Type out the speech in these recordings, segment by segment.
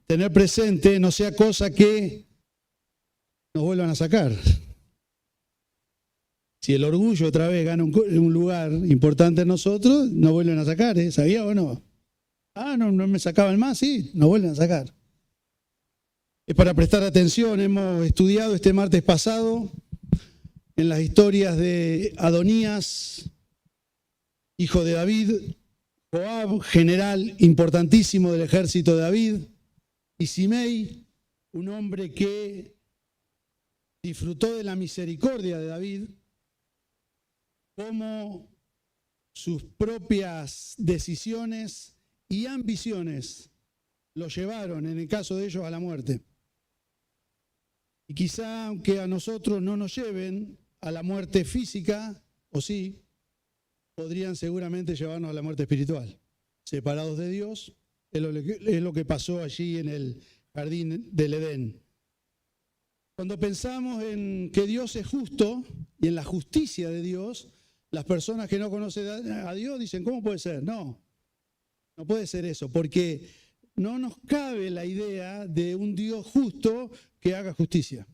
tener presente no sea cosa que nos vuelvan a sacar. Si el orgullo otra vez gana un lugar importante en nosotros, nos vuelven a sacar, ¿eh? ¿Sabía o no? No me sacaban más, sí, nos vuelven a sacar. Es para prestar atención. Hemos estudiado este martes pasado en las historias de Adonías, hijo de David, Joab, general importantísimo del ejército de David, y Simei, un hombre que disfrutó de la misericordia de David, cómo sus propias decisiones y ambiciones lo llevaron, en el caso de ellos, a la muerte. Y quizá, aunque a nosotros no nos lleven a la muerte física, o sí, podrían seguramente llevarnos a la muerte espiritual. Separados de Dios, es lo que pasó allí en el jardín del Edén. Cuando pensamos en que Dios es justo y en la justicia de Dios, las personas que no conocen a Dios dicen, ¿cómo puede ser? No puede ser eso, porque no nos cabe la idea de un Dios justo que haga justicia.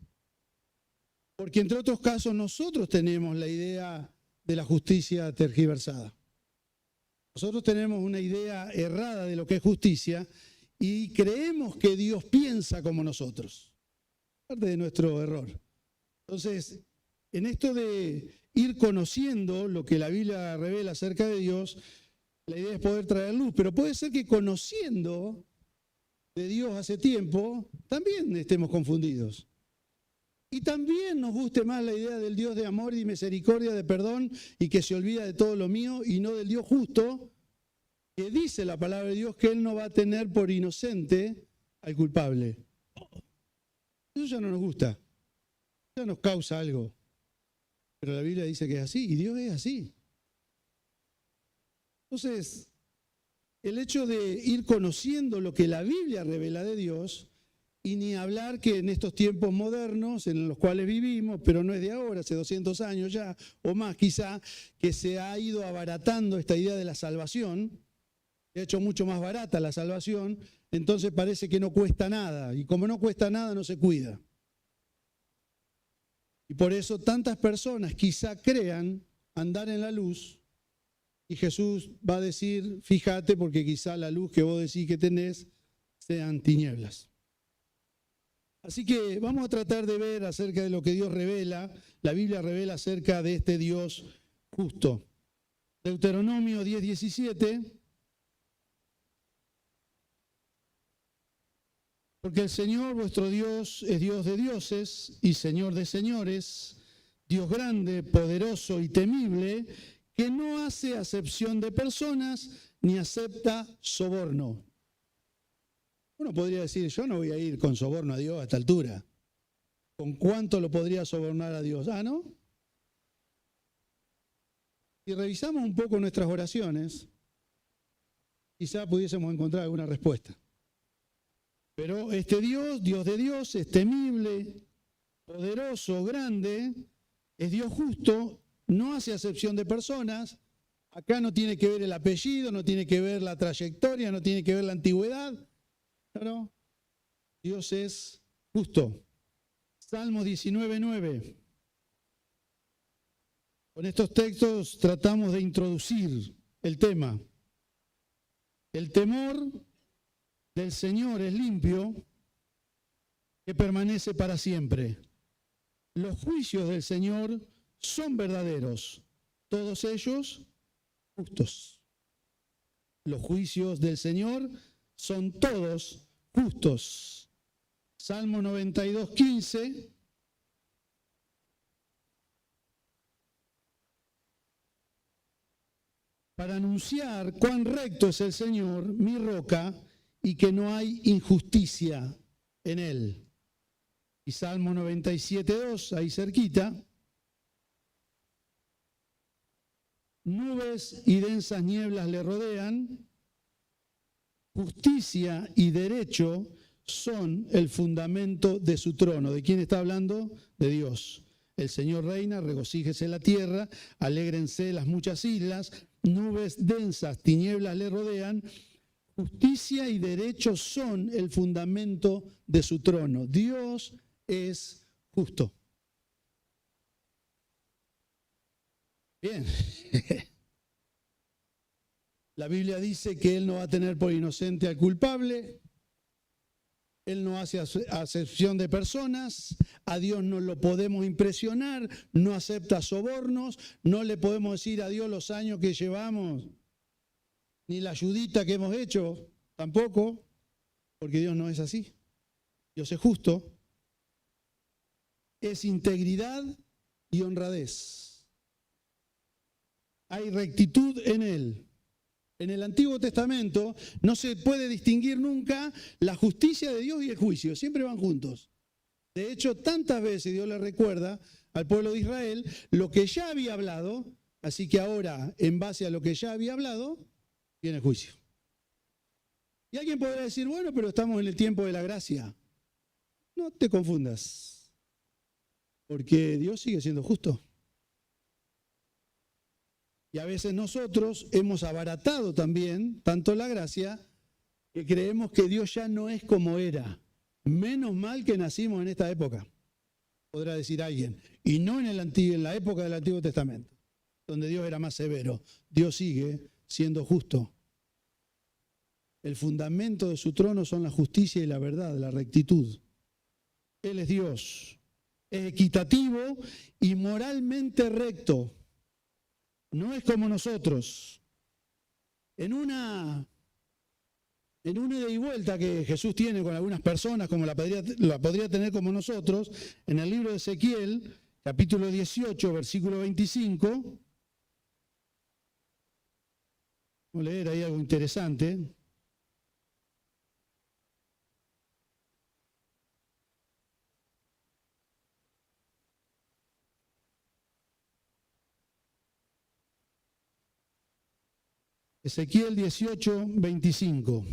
Porque entre otros casos nosotros tenemos la idea de la justicia tergiversada. Nosotros tenemos una idea errada de lo que es justicia y creemos que Dios piensa como nosotros. Parte de nuestro error. Entonces, en esto de ir conociendo lo que la Biblia revela acerca de Dios, la idea es poder traer luz, pero puede ser que conociendo de Dios hace tiempo, también estemos confundidos. Y también nos guste más la idea del Dios de amor y misericordia, de perdón, y que se olvida de todo lo mío, y no del Dios justo, que dice la palabra de Dios que Él no va a tener por inocente al culpable. Eso ya no nos gusta, ya nos causa algo. Pero la Biblia dice que es así, y Dios es así. Entonces, el hecho de ir conociendo lo que la Biblia revela de Dios, y ni hablar que en estos tiempos modernos en los cuales vivimos, pero no es de ahora, hace 200 años ya, o más quizá, que se ha ido abaratando esta idea de la salvación, se ha hecho mucho más barata la salvación, entonces parece que no cuesta nada, y como no cuesta nada no se cuida. Y por eso tantas personas quizá crean andar en la luz, y Jesús va a decir, fíjate, porque quizá la luz que vos decís que tenés sean tinieblas. Así que vamos a tratar de ver acerca de lo que Dios revela, la Biblia revela acerca de este Dios justo. Deuteronomio 10:17. Porque el Señor vuestro Dios es Dios de dioses y Señor de señores, Dios grande, poderoso y temible, que no hace acepción de personas ni acepta soborno. Uno podría decir, yo no voy a ir con soborno a Dios a esta altura. ¿Con cuánto lo podría sobornar a Dios? ¿No? Si revisamos un poco nuestras oraciones, quizá pudiésemos encontrar alguna respuesta. Pero este Dios, Dios de Dios, es temible, poderoso, grande, es Dios justo, no hace acepción de personas. Acá no tiene que ver el apellido, no tiene que ver la trayectoria, no tiene que ver la antigüedad. No, Dios es justo. Salmo 19:9. Con estos textos tratamos de introducir el tema. El temor del Señor es limpio, que permanece para siempre. Los juicios del Señor son verdaderos, todos ellos justos. Los juicios del Señor son todos justos. Salmo 92:15. Para anunciar cuán recto es el Señor, mi roca, y que no hay injusticia en él. Y Salmo 97:2, ahí cerquita. Nubes y densas nieblas le rodean. Justicia y derecho son el fundamento de su trono. ¿De quién está hablando? De Dios. El Señor reina, regocíjese la tierra, alégrense las muchas islas, nubes densas, tinieblas le rodean, Justicia y derecho son el fundamento de su trono. Dios es justo. Bien. La Biblia dice que Él no va a tener por inocente al culpable. Él no hace acepción de personas, a Dios no lo podemos impresionar, no acepta sobornos, no le podemos decir a Dios los años que llevamos, ni la ayudita que hemos hecho, tampoco, porque Dios no es así. Dios es justo, es integridad y honradez. Hay rectitud en Él. En el Antiguo Testamento no se puede distinguir nunca la justicia de Dios y el juicio, siempre van juntos. De hecho, tantas veces Dios le recuerda al pueblo de Israel lo que ya había hablado, así que ahora, en base a lo que ya había hablado, viene el juicio. Y alguien podrá decir, bueno, pero estamos en el tiempo de la gracia. No te confundas, porque Dios sigue siendo justo. Y a veces nosotros hemos abaratado también tanto la gracia que creemos que Dios ya no es como era. Menos mal que nacimos en esta época, podrá decir alguien, y no en la época del Antiguo Testamento, donde Dios era más severo. Dios sigue siendo justo. El fundamento de su trono son la justicia y la verdad, la rectitud. Él es Dios, es equitativo y moralmente recto. No es como nosotros. En una ida y vuelta que Jesús tiene con algunas personas, como la podría tener como nosotros, en el libro de Ezequiel, capítulo 18, versículo 25, vamos a leer ahí algo interesante. Ezequiel 18, 25.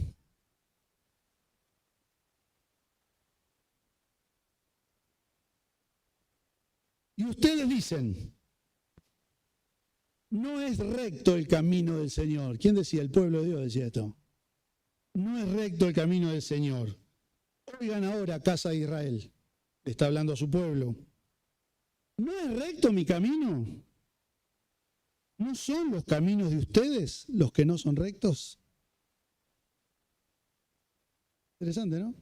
Y ustedes dicen, no es recto el camino del Señor. ¿Quién decía? El pueblo de Dios decía esto. No es recto el camino del Señor. Oigan ahora, casa de Israel. Le está hablando a su pueblo. ¿No es recto mi camino? ¿No son los caminos de ustedes los que no son rectos? Interesante, ¿no?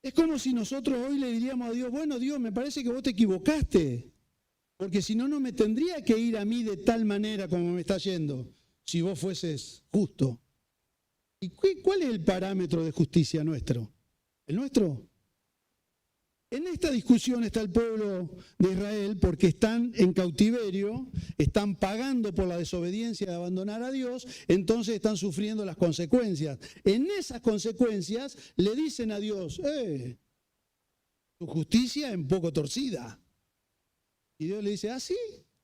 Es como si nosotros hoy le diríamos a Dios, bueno, Dios, me parece que vos te equivocaste, porque si no, no me tendría que ir a mí de tal manera como me está yendo, si vos fueses justo. ¿Y cuál es el parámetro de justicia nuestro? ¿El nuestro? En esta discusión está el pueblo de Israel porque están en cautiverio, están pagando por la desobediencia de abandonar a Dios, entonces están sufriendo las consecuencias. En esas consecuencias le dicen a Dios, tu justicia es un poco torcida. Y Dios le dice, ¿ah, sí?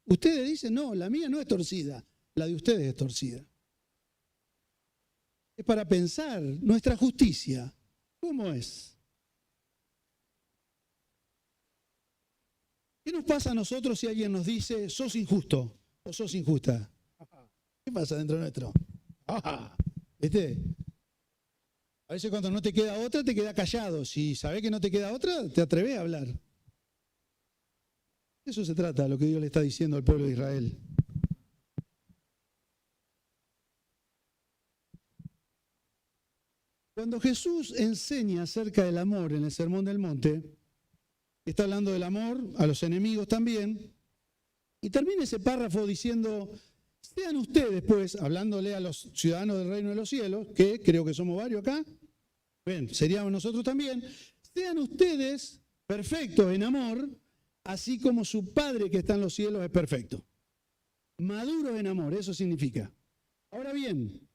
Ustedes dicen, no, la mía no es torcida, la de ustedes es torcida. Es para pensar, nuestra justicia, ¿cómo es? ¿Qué nos pasa a nosotros si alguien nos dice, sos injusto o sos injusta? ¿Qué pasa dentro nuestro? ¿Viste? A veces cuando no te queda otra, te queda callado. Si sabés que no te queda otra, te atreves a hablar. De eso se trata, lo que Dios le está diciendo al pueblo de Israel. Cuando Jesús enseña acerca del amor en el Sermón del Monte, está hablando del amor a los enemigos también, y termina ese párrafo diciendo, sean ustedes pues, hablándole a los ciudadanos del reino de los cielos, que creo que somos varios acá, bien, seríamos nosotros también, sean ustedes perfectos en amor, así como su Padre que está en los cielos es perfecto. Maduros en amor, eso significa. Ahora bien,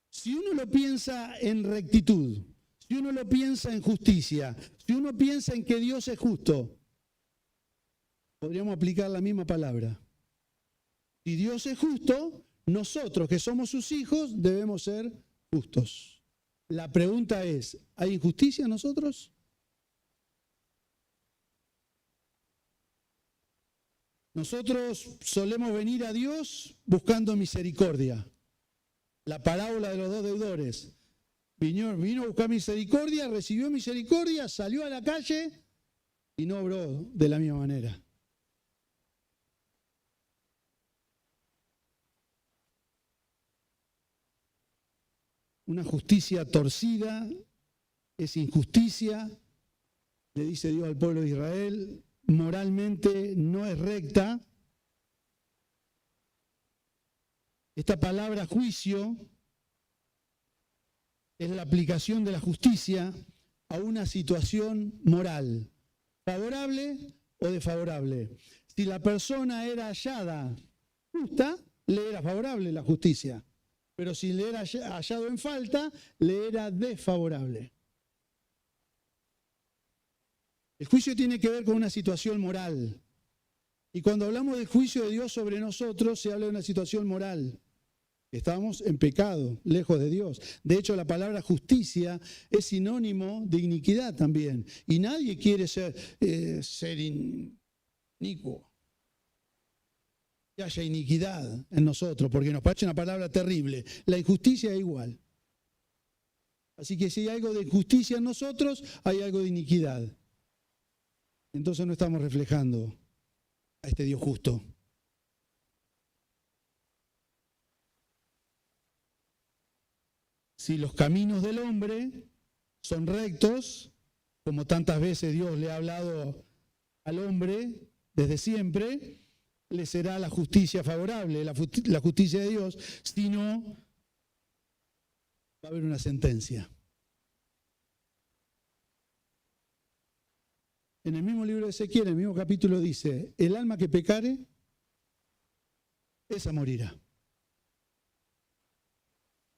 si uno lo piensa en rectitud, si uno lo piensa en justicia, si uno piensa en que Dios es justo, podríamos aplicar la misma palabra. Si Dios es justo, nosotros que somos sus hijos debemos ser justos. La pregunta es, ¿hay injusticia en nosotros? Nosotros solemos venir a Dios buscando misericordia. La parábola de los dos deudores. Vino a buscar misericordia, recibió misericordia, salió a la calle y no obró de la misma manera. Una justicia torcida es injusticia, le dice Dios al pueblo de Israel, moralmente no es recta. Esta palabra juicio es la aplicación de la justicia a una situación moral, favorable o desfavorable. Si la persona era hallada justa, le era favorable la justicia. Pero si le era hallado en falta, le era desfavorable. El juicio tiene que ver con una situación moral. Y cuando hablamos del juicio de Dios sobre nosotros, se habla de una situación moral. Estamos en pecado, lejos de Dios. De hecho, la palabra justicia es sinónimo de iniquidad también. Y nadie quiere ser inicuo. Que haya iniquidad en nosotros, porque nos parece una palabra terrible. La injusticia es igual. Así que si hay algo de injusticia en nosotros, hay algo de iniquidad. Entonces no estamos reflejando a este Dios justo. Si los caminos del hombre son rectos, como tantas veces Dios le ha hablado al hombre desde siempre, le será la justicia favorable, la justicia de Dios. Si no, va a haber una sentencia. En el mismo libro de Ezequiel, en el mismo capítulo dice, el alma que pecare, esa morirá.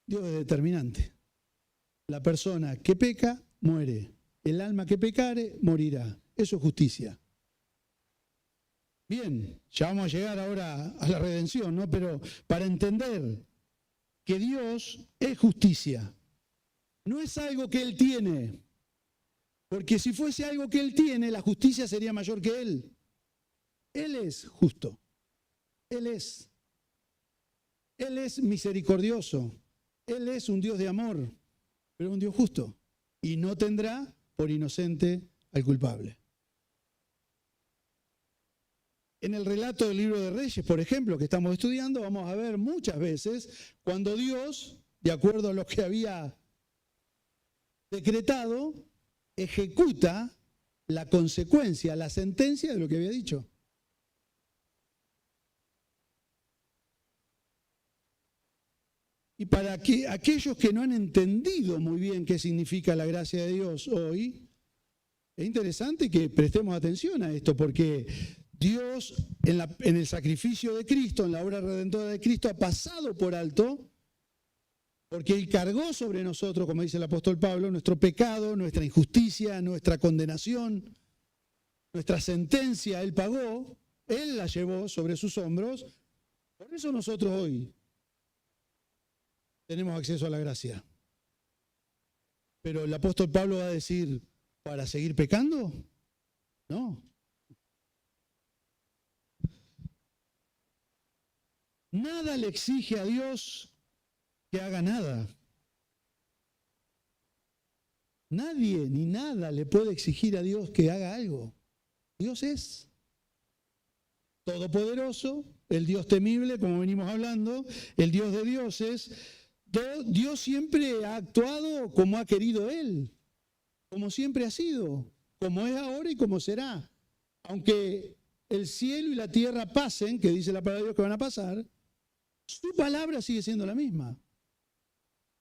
Dios es determinante. La persona que peca, muere. El alma que pecare, morirá. Eso es justicia. Bien, ya vamos a llegar ahora a la redención, ¿no? Pero para entender que Dios es justicia, no es algo que Él tiene. Porque si fuese algo que Él tiene, la justicia sería mayor que Él. Él es justo. Él es misericordioso. Él es un Dios de amor, pero un Dios justo. Y no tendrá por inocente al culpable. En el relato del libro de Reyes, por ejemplo, que estamos estudiando, vamos a ver muchas veces cuando Dios, de acuerdo a lo que había decretado, ejecuta la consecuencia, la sentencia de lo que había dicho. Y para que aquellos que no han entendido muy bien qué significa la gracia de Dios hoy, es interesante que prestemos atención a esto, porque Dios en el sacrificio de Cristo, en la obra redentora de Cristo, ha pasado por alto, porque Él cargó sobre nosotros, como dice el apóstol Pablo, nuestro pecado, nuestra injusticia, nuestra condenación, nuestra sentencia. Él pagó, Él la llevó sobre sus hombros. Por eso nosotros hoy tenemos acceso a la gracia. Pero el apóstol Pablo va a decir, ¿para seguir pecando? No. Nada le exige a Dios que haga nada. Nadie ni nada le puede exigir a Dios que haga algo. Dios es todopoderoso, el Dios temible, como venimos hablando, el Dios de dioses. Dios siempre ha actuado como ha querido Él, como siempre ha sido, como es ahora y como será. Aunque el cielo y la tierra pasen, que dice la palabra de Dios que van a pasar, su palabra sigue siendo la misma.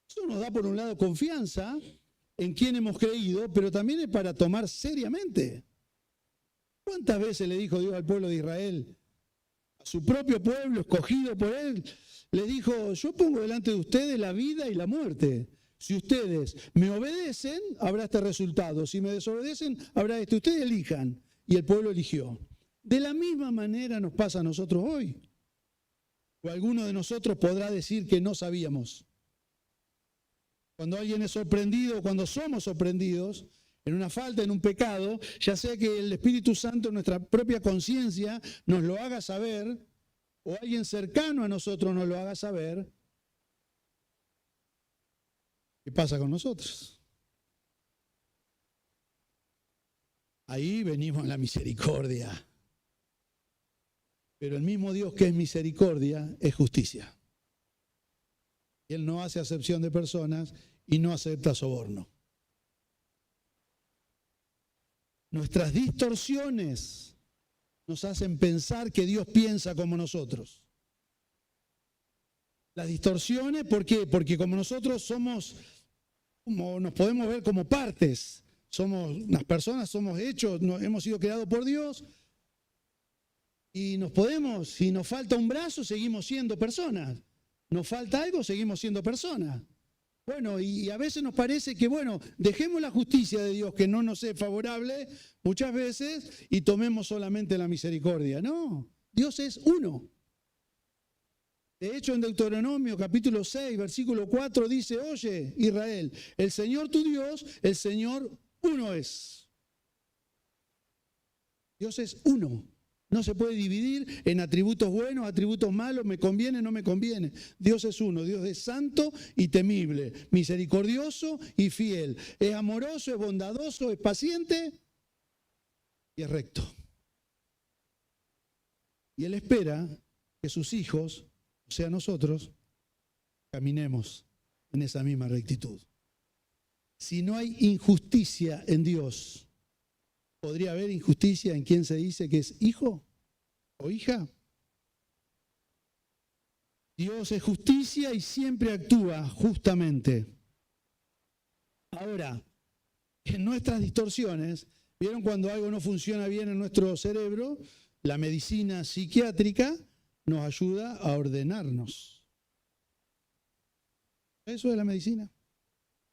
Eso nos da por un lado confianza en quien hemos creído, pero también es para tomar seriamente. ¿Cuántas veces le dijo Dios al pueblo de Israel, a su propio pueblo escogido por Él? Les dijo, yo pongo delante de ustedes la vida y la muerte. Si ustedes me obedecen, habrá este resultado. Si me desobedecen, habrá este. Ustedes elijan. Y el pueblo eligió. De la misma manera nos pasa a nosotros hoy. O alguno de nosotros podrá decir que no sabíamos. Cuando alguien es sorprendido, cuando somos sorprendidos, en una falta, en un pecado, ya sea que el Espíritu Santo en nuestra propia conciencia nos lo haga saber, o alguien cercano a nosotros nos lo haga saber, ¿qué pasa con nosotros? Ahí venimos a la misericordia. Pero el mismo Dios que es misericordia es justicia. Y Él no hace acepción de personas y no acepta soborno. Nuestras distorsiones nos hacen pensar que Dios piensa como nosotros. Las distorsiones, ¿por qué? Porque como nosotros nos podemos ver como partes. Somos unas personas, somos hechos, hemos sido creados por Dios. Y si nos falta un brazo, seguimos siendo personas. Nos falta algo, seguimos siendo personas. Bueno, y a veces nos parece que, dejemos la justicia de Dios que no nos es favorable muchas veces y tomemos solamente la misericordia. No, Dios es uno. De hecho, en Deuteronomio capítulo 6, versículo 4 dice, oye, Israel, el Señor tu Dios, el Señor uno es. Dios es uno. No se puede dividir en atributos buenos, atributos malos, me conviene, no me conviene. Dios es uno, Dios es santo y temible, misericordioso y fiel. Es amoroso, es bondadoso, es paciente y es recto. Y Él espera que sus hijos, o sea nosotros, caminemos en esa misma rectitud. Si no hay injusticia en Dios, ¿podría haber injusticia en quien se dice que es hijo o hija? Dios es justicia y siempre actúa justamente. Ahora, en nuestras distorsiones, ¿vieron cuando algo no funciona bien en nuestro cerebro? La medicina psiquiátrica nos ayuda a ordenarnos. Eso es la medicina.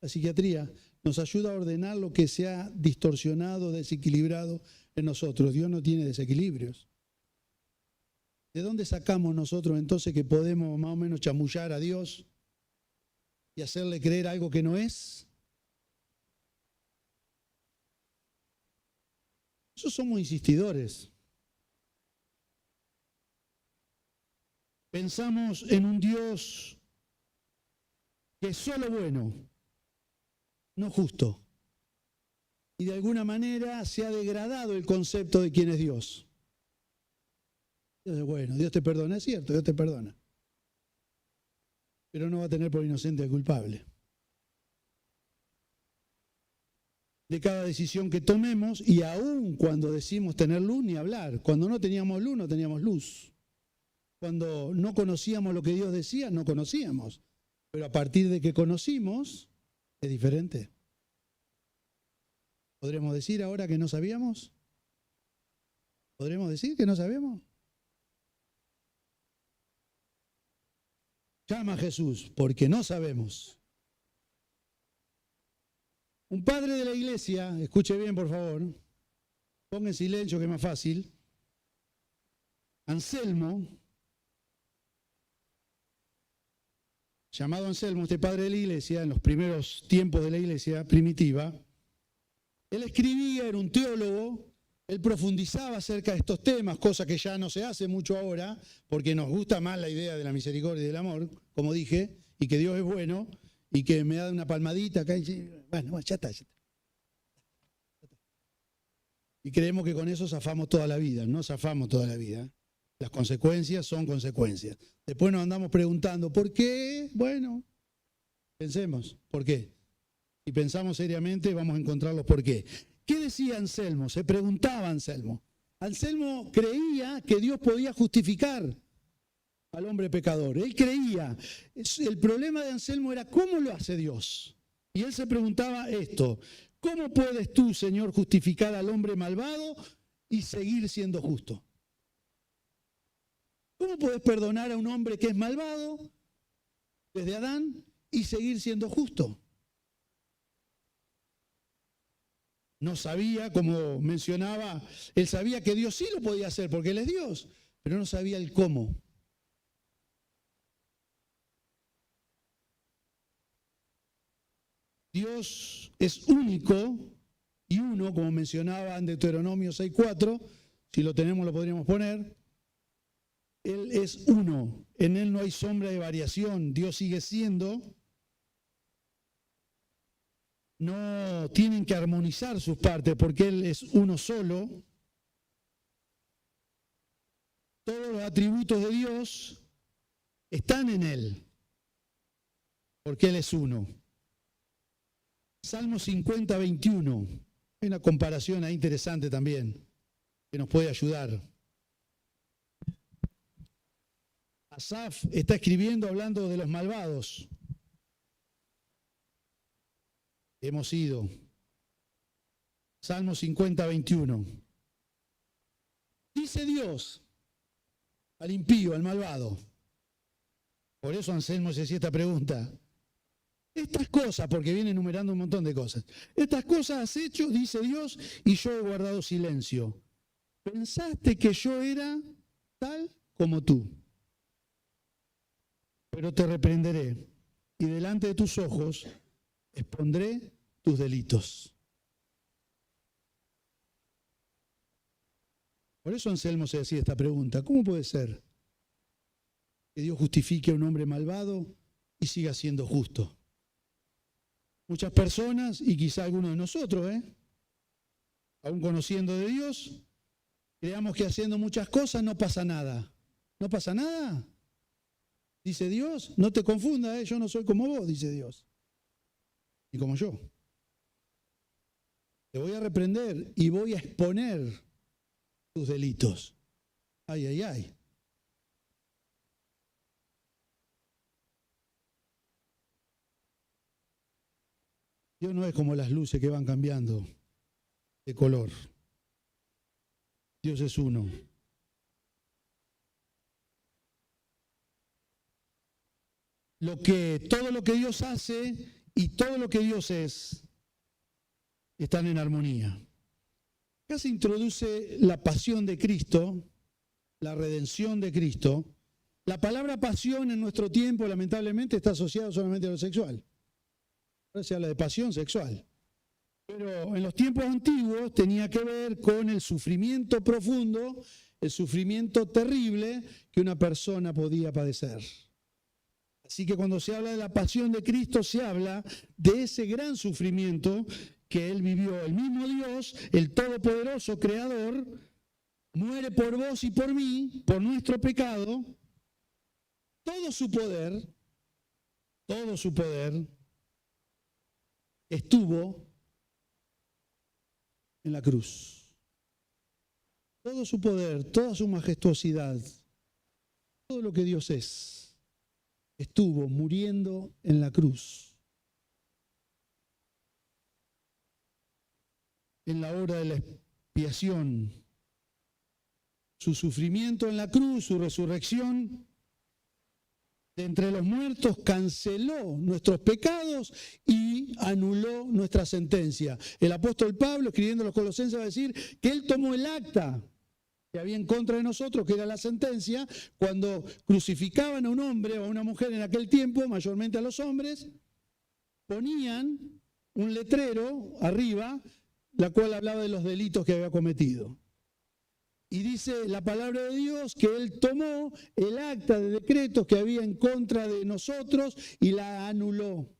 La psiquiatría nos ayuda a ordenar lo que se ha distorsionado, desequilibrado en nosotros. Dios no tiene desequilibrios. ¿De dónde sacamos nosotros entonces que podemos más o menos chamullar a Dios y hacerle creer algo que no es? Nosotros somos insistidores. Pensamos en un Dios que es solo bueno, no justo. Y de alguna manera se ha degradado el concepto de quién es Dios. Dios es bueno, Dios te perdona, es cierto, Dios te perdona. Pero no va a tener por inocente al culpable. De cada decisión que tomemos, y aún cuando decimos tener luz, ni hablar. Cuando no teníamos luz, no teníamos luz. Cuando no conocíamos lo que Dios decía, no conocíamos. Pero a partir de que conocimos, es diferente. ¿Podremos decir ahora que no sabíamos? ¿Podremos decir que no sabemos? Llama a Jesús, porque no sabemos. Un padre de la iglesia, escuche bien por favor, ponga en silencio que es más fácil. Anselmo, llamado Anselmo, este padre de la iglesia, en los primeros tiempos de la iglesia primitiva, él escribía, era un teólogo, él profundizaba acerca de estos temas, cosa que ya no se hace mucho ahora, porque nos gusta más la idea de la misericordia y del amor, como dije, y que Dios es bueno, y que me da una palmadita acá y bueno, ya está. Y creemos que con eso zafamos toda la vida. No zafamos toda la vida. Las consecuencias son consecuencias. Después nos andamos preguntando, ¿por qué? Bueno, pensemos, ¿por qué? Si pensamos seriamente vamos a encontrar los por qué. ¿Qué decía Anselmo? Se preguntaba Anselmo. Anselmo creía que Dios podía justificar al hombre pecador. Él creía. El problema de Anselmo era ¿cómo lo hace Dios? Y él se preguntaba esto: ¿cómo puedes tú, Señor, justificar al hombre malvado y seguir siendo justo? ¿Cómo puedes perdonar a un hombre que es malvado desde Adán y seguir siendo justo? No sabía, como mencionaba, él sabía que Dios sí lo podía hacer porque Él es Dios, pero no sabía el cómo. Dios es único uno, como mencionaba en Deuteronomio 6:4, si lo tenemos lo podríamos poner. Él es uno, en Él no hay sombra de variación, Dios sigue siendo. No tienen que armonizar sus partes porque Él es uno solo. Todos los atributos de Dios están en Él, porque Él es uno. Salmo 50:21. Hay una comparación ahí interesante también, que nos puede ayudar. Asaf está escribiendo hablando de los malvados. Hemos ido. Salmo 50:21. Dice Dios al impío, al malvado. Por eso Anselmo se hacía esta pregunta. Estas cosas, porque viene enumerando un montón de cosas. Estas cosas has hecho, dice Dios, y yo he guardado silencio. Pensaste que yo era tal como tú. Pero te reprenderé y delante de tus ojos expondré tus delitos. Por eso Anselmo se hacía esta pregunta. ¿Cómo puede ser que Dios justifique a un hombre malvado y siga siendo justo? Muchas personas, y quizá algunos de nosotros, aún conociendo de Dios, creamos que haciendo muchas cosas no pasa nada. ¿No pasa nada? Dice Dios, no te confundas, yo no soy como vos, dice Dios. Ni como yo. Te voy a reprender y voy a exponer tus delitos. Ay, ay, ay. Dios no es como las luces que van cambiando de color. Dios es uno. Todo lo que Dios hace y todo lo que Dios es están en armonía. Acá se introduce la pasión de Cristo, la redención de Cristo. La palabra pasión en nuestro tiempo, lamentablemente, está asociada solamente a lo sexual. Ahora se habla de pasión sexual. Pero en los tiempos antiguos tenía que ver con el sufrimiento profundo, el sufrimiento terrible que una persona podía padecer. Así que cuando se habla de la pasión de Cristo, se habla de ese gran sufrimiento que Él vivió. El mismo Dios, el Todopoderoso Creador, muere por vos y por mí, por nuestro pecado. Todo su poder estuvo en la cruz. Todo su poder, toda su majestuosidad, todo lo que Dios es, estuvo muriendo en la cruz. En la hora de la expiación, su sufrimiento en la cruz, su resurrección de entre los muertos canceló nuestros pecados y anuló nuestra sentencia. El apóstol Pablo, escribiendo a los Colosenses, va a decir que él tomó el acta que había en contra de nosotros, que era la sentencia, cuando crucificaban a un hombre o a una mujer en aquel tiempo, mayormente a los hombres, ponían un letrero arriba, la cual hablaba de los delitos que había cometido. Y dice la palabra de Dios que Él tomó el acta de decretos que había en contra de nosotros y la anuló.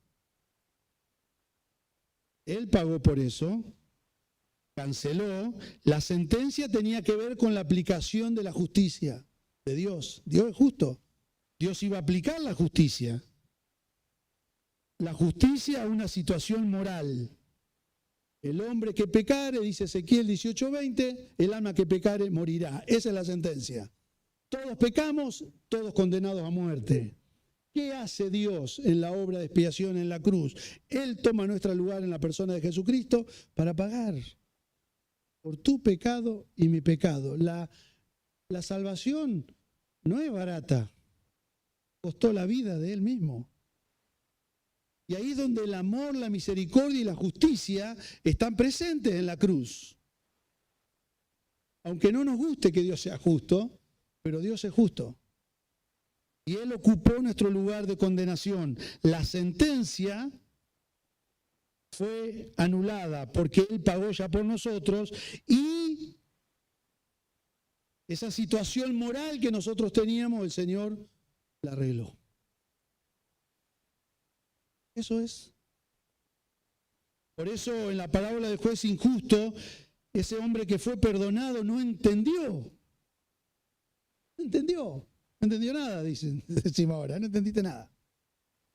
Él pagó por eso, canceló. La sentencia tenía que ver con la aplicación de la justicia de Dios. Dios es justo. Dios iba a aplicar la justicia. La justicia a una situación moral. El hombre que pecare, dice Ezequiel 18:20, el alma que pecare morirá. Esa es la sentencia. Todos pecamos, todos condenados a muerte. ¿Qué hace Dios en la obra de expiación en la cruz? Él toma nuestro lugar en la persona de Jesucristo para pagar por tu pecado y mi pecado. La salvación no es barata. Costó la vida de Él mismo. Y ahí es donde el amor, la misericordia y la justicia están presentes en la cruz. Aunque no nos guste que Dios sea justo, pero Dios es justo. Y Él ocupó nuestro lugar de condenación. La sentencia fue anulada porque Él pagó ya por nosotros y esa situación moral que nosotros teníamos, el Señor la arregló. Eso es. Por eso en la parábola del juez injusto, ese hombre que fue perdonado no entendió. No entendió nada, decimos ahora, no entendiste nada.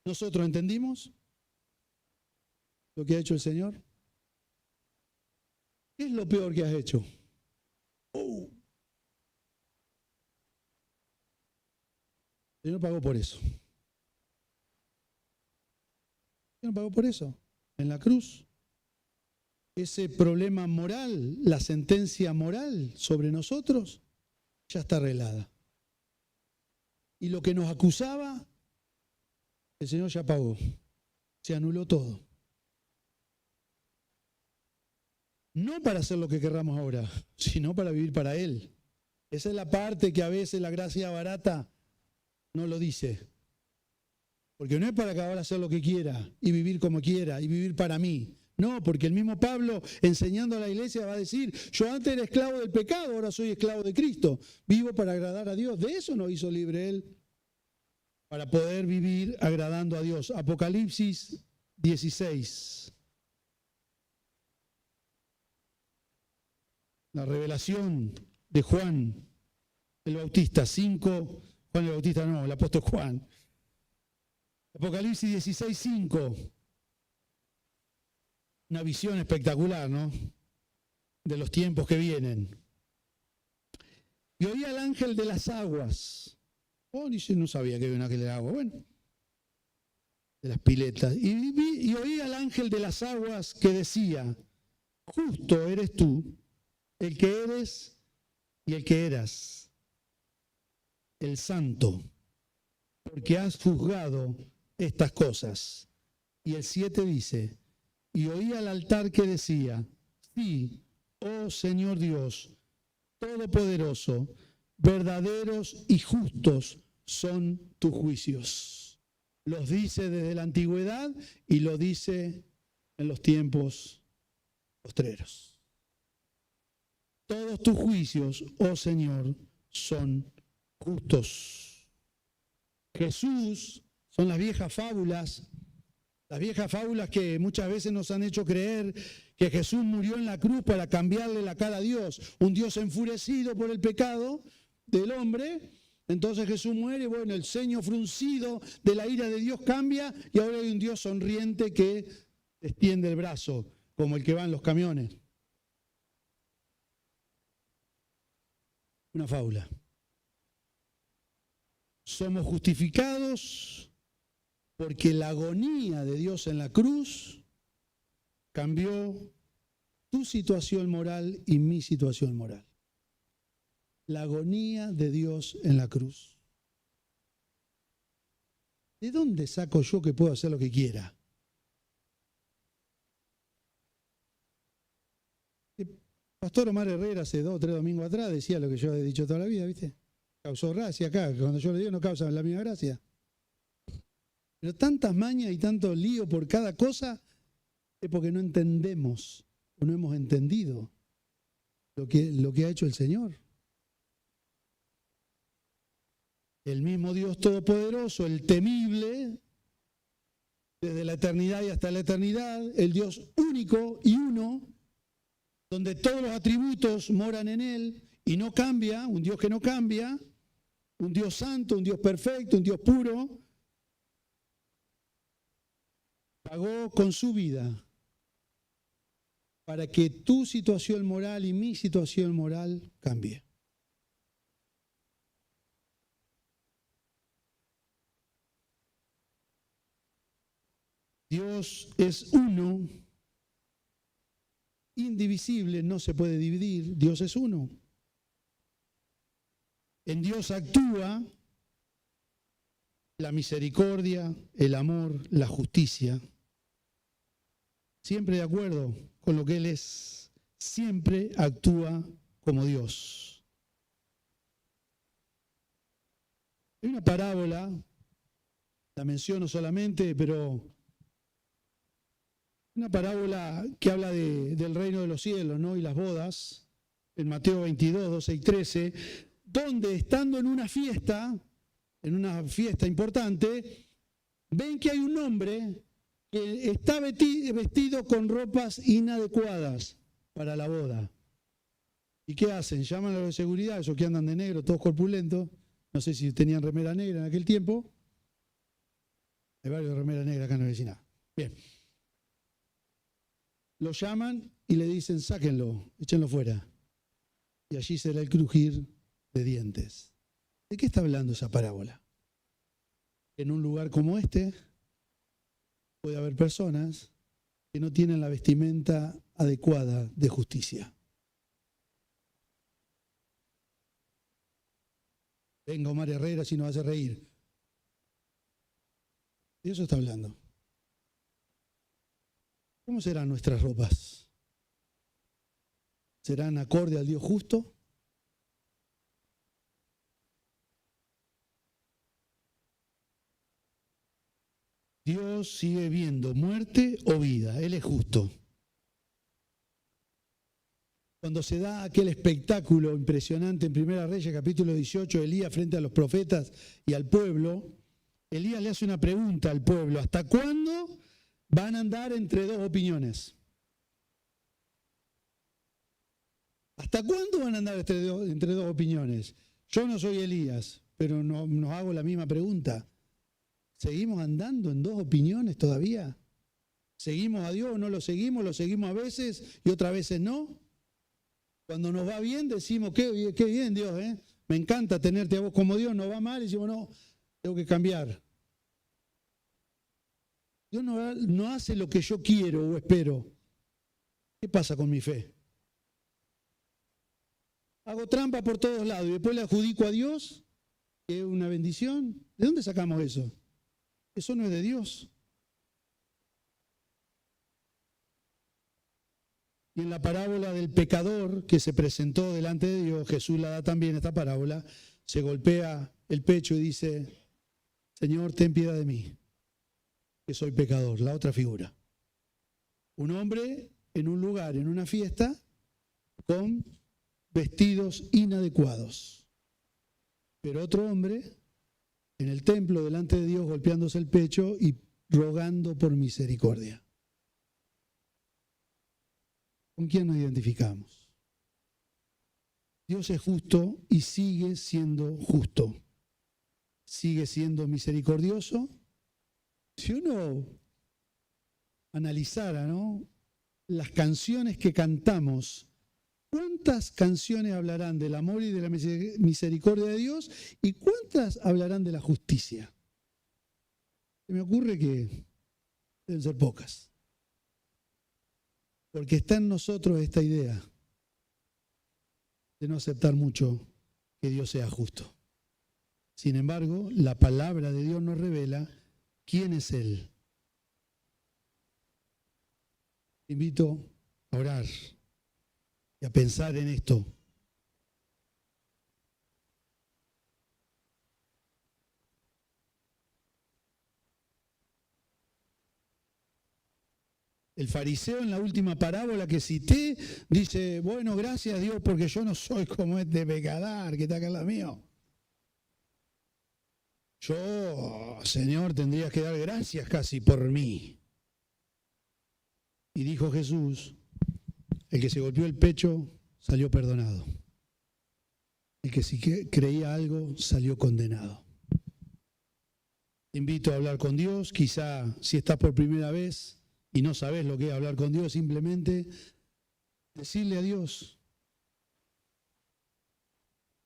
¿Nosotros entendimos lo que ha hecho el Señor? ¿Qué es lo peor que has hecho? El Señor pagó por eso. El Señor pagó por eso. En la cruz. Ese problema moral, la sentencia moral sobre nosotros, ya está arreglada. Y lo que nos acusaba, el Señor ya pagó. Se anuló todo. No para hacer lo que querramos ahora, sino para vivir para Él. Esa es la parte que a veces la gracia barata no lo dice. Porque no es para acabar de hacer lo que quiera y vivir como quiera y vivir para mí. No, porque el mismo Pablo, enseñando a la iglesia, va a decir, yo antes era esclavo del pecado, ahora soy esclavo de Cristo. Vivo para agradar a Dios. De eso nos hizo libre Él, para poder vivir agradando a Dios. Apocalipsis 16. La revelación de Juan el Bautista, 5, Juan el Bautista no, el apóstol Juan. Apocalipsis 16, 5. Una visión espectacular, ¿no? De los tiempos que vienen. Y oí al ángel de las aguas. Oh, no sabía que había un ángel de las aguas. Bueno, de las piletas. Y oí al ángel de las aguas que decía, justo eres tú, el que eres y el que eras, el santo, porque has juzgado estas cosas. Y el 7 dice, y oí al altar que decía, sí, oh Señor Dios, Todopoderoso, verdaderos y justos son tus juicios. Los dice desde la antigüedad y lo dice en los tiempos postreros. Todos tus juicios, oh Señor, son justos. Jesús son las viejas fábulas que muchas veces nos han hecho creer que Jesús murió en la cruz para cambiarle la cara a Dios. Un Dios enfurecido por el pecado del hombre. Entonces Jesús muere, bueno, el ceño fruncido de la ira de Dios cambia y ahora hay un Dios sonriente que extiende el brazo, como el que va en los camiones. Una fábula. Somos justificados porque la agonía de Dios en la cruz cambió tu situación moral y mi situación moral. La agonía de Dios en la cruz. ¿De dónde saco yo que puedo hacer lo que quiera? El pastor Omar Herrera hace 2 o 3 domingos atrás decía lo que yo he dicho toda la vida, ¿viste? Causó gracia acá, que cuando yo le digo no causa la misma gracia. Pero tantas mañas y tanto lío por cada cosa es porque no entendemos o no hemos entendido lo que ha hecho el Señor. El mismo Dios Todopoderoso, el temible, desde la eternidad y hasta la eternidad, el Dios único y uno, donde todos los atributos moran en Él y no cambia, un Dios que no cambia, un Dios santo, un Dios perfecto, un Dios puro, pagó con su vida para que tu situación moral y mi situación moral cambie. Dios es uno, indivisible, no se puede dividir, Dios es uno. En Dios actúa la misericordia, el amor, la justicia, siempre de acuerdo con lo que Él es, siempre actúa como Dios. Hay una parábola, la menciono solamente, pero Una parábola que habla del reino de los cielos, ¿no? Y las bodas, en Mateo 22, 12 y 13, donde estando en una fiesta importante, ven que hay un hombre que está vestido con ropas inadecuadas para la boda. ¿Y qué hacen? Llaman a los de seguridad, esos que andan de negro, todos corpulentos. No sé si tenían remera negra en aquel tiempo. Hay varios de remera negra acá en la vecindad. Bien. Lo llaman y le dicen, sáquenlo, échenlo fuera. Y allí será el crujir de dientes. ¿De qué está hablando esa parábola? En un lugar como este puede haber personas que no tienen la vestimenta adecuada de justicia. Venga Omar Herrera si nos hace reír. De eso está hablando. ¿Cómo serán nuestras ropas? ¿Serán acorde al Dios justo? Dios sigue viendo muerte o vida. Él es justo. Cuando se da aquel espectáculo impresionante en Primera Reyes, capítulo 18, Elías frente a los profetas y al pueblo, Elías le hace una pregunta al pueblo: ¿hasta cuándo van a andar entre dos opiniones? ¿Hasta cuándo van a andar entre dos opiniones? Yo no soy Elías, pero nos hago la misma pregunta. ¿Seguimos andando en dos opiniones todavía? ¿Seguimos a Dios o no lo seguimos? ¿Lo seguimos a veces y otras veces no? Cuando nos va bien decimos, qué bien Dios, me encanta tenerte a vos como Dios. Nos va mal y decimos, no, tengo que cambiar. Dios no hace lo que yo quiero o espero. ¿Qué pasa con mi fe? Hago trampa por todos lados y después le adjudico a Dios, que es una bendición. ¿De dónde sacamos eso? Eso no es de Dios. Y en la parábola del pecador que se presentó delante de Dios, Jesús la da también esta parábola, se golpea el pecho y dice, Señor, ten piedad de mí, que soy pecador. La otra figura. Un hombre en un lugar, en una fiesta, con vestidos inadecuados. Pero otro hombre en el templo delante de Dios golpeándose el pecho y rogando por misericordia. ¿Con quién nos identificamos? Dios es justo y sigue siendo justo. Sigue siendo misericordioso. Si uno analizara, ¿no?, las canciones que cantamos, ¿cuántas canciones hablarán del amor y de la misericordia de Dios? ¿Y cuántas hablarán de la justicia? Se me ocurre que deben ser pocas. Porque está en nosotros esta idea de no aceptar mucho que Dios sea justo. Sin embargo, la palabra de Dios nos revela quién es Él. Te invito a orar y a pensar en esto. El fariseo en la última parábola que cité dice, bueno, gracias Dios porque yo no soy como este pecador que está acá al lado mío. Yo, Señor, tendrías que dar gracias casi por mí. Y dijo Jesús, el que se golpeó el pecho salió perdonado. El que si creía algo salió condenado. Te invito a hablar con Dios, quizá si estás por primera vez y no sabes lo que es hablar con Dios, simplemente decirle a Dios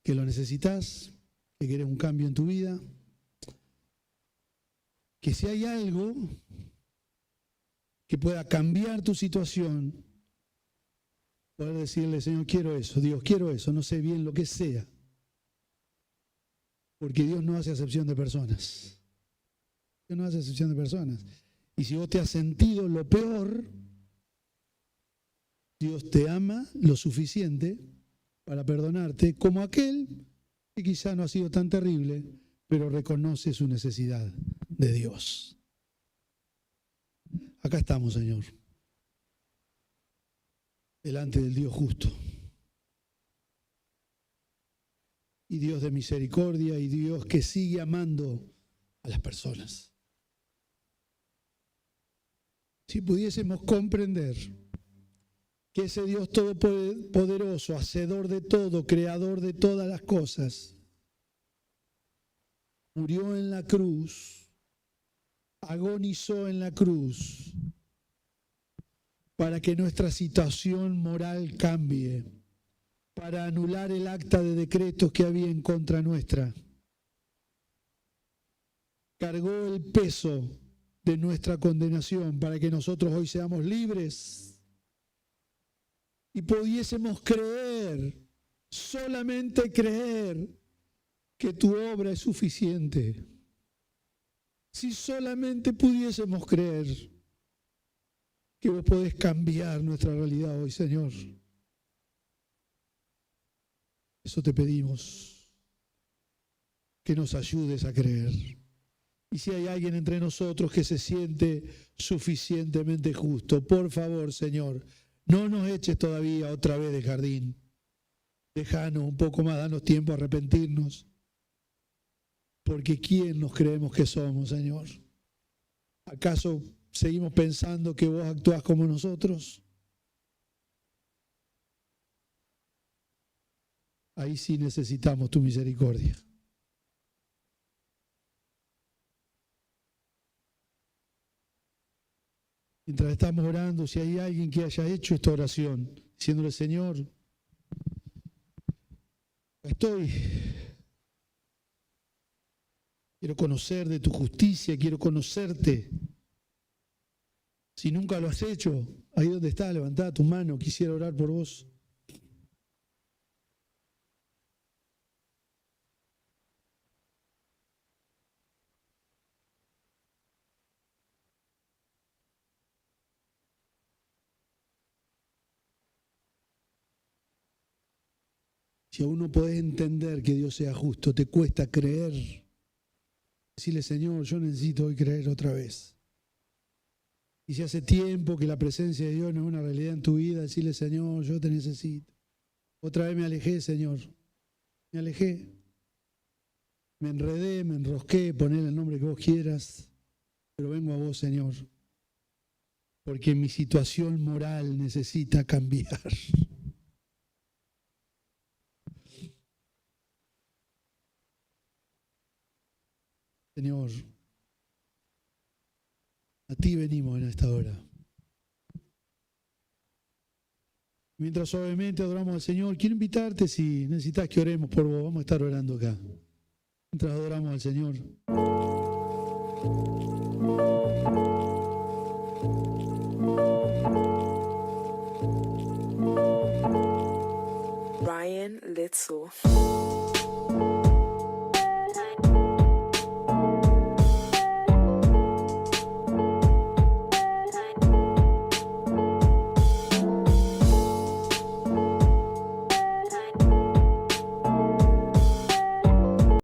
que lo necesitas, que querés un cambio en tu vida, que si hay algo que pueda cambiar tu situación, poder decirle, Señor, quiero eso, Dios, quiero eso, no sé bien lo que sea, porque Dios no hace acepción de personas. Dios no hace acepción de personas. Y si vos te has sentido lo peor, Dios te ama lo suficiente para perdonarte, como aquel que quizá no ha sido tan terrible, pero reconoce su necesidad de Dios. Acá estamos, Señor. delante del Dios justo. Y Dios de misericordia y Dios que sigue amando a las personas. Si pudiésemos comprender que ese Dios todopoderoso, hacedor de todo, creador de todas las cosas, murió en la cruz, agonizó en la cruz, para que nuestra situación moral cambie, para anular el acta de decretos que había en contra nuestra. Cargó el peso de nuestra condenación para que nosotros hoy seamos libres y pudiésemos creer, solamente creer, que tu obra es suficiente. Si solamente pudiésemos creer que vos podés cambiar nuestra realidad hoy, Señor. Eso te pedimos, que nos ayudes a creer. Y si hay alguien entre nosotros que se siente suficientemente justo, por favor, Señor, no nos eches todavía otra vez del jardín. Déjanos un poco más, danos tiempo a arrepentirnos. Porque ¿quién nos creemos que somos, Señor? ¿Acaso seguimos pensando que vos actuás como nosotros? Ahí sí necesitamos tu misericordia. Mientras estamos orando, si hay alguien que haya hecho esta oración, diciéndole, Señor, estoy, quiero conocer de tu justicia, quiero conocerte. Si nunca lo has hecho, ahí donde está, levantá tu mano, quisiera orar por vos. Si aún no podés entender que Dios sea justo, te cuesta creer, decirle, Señor, yo necesito hoy creer otra vez. Y si hace tiempo que la presencia de Dios no es una realidad en tu vida, decirle, Señor, yo te necesito. Otra vez me alejé, Señor. Me alejé. Me enredé, me enrosqué, poner el nombre que vos quieras. Pero vengo a vos, Señor. Porque mi situación moral necesita cambiar. Señor, a ti venimos en esta hora. Mientras suavemente adoramos al Señor, quiero invitarte, si necesitas que oremos por vos, vamos a estar orando acá. Mientras adoramos al Señor.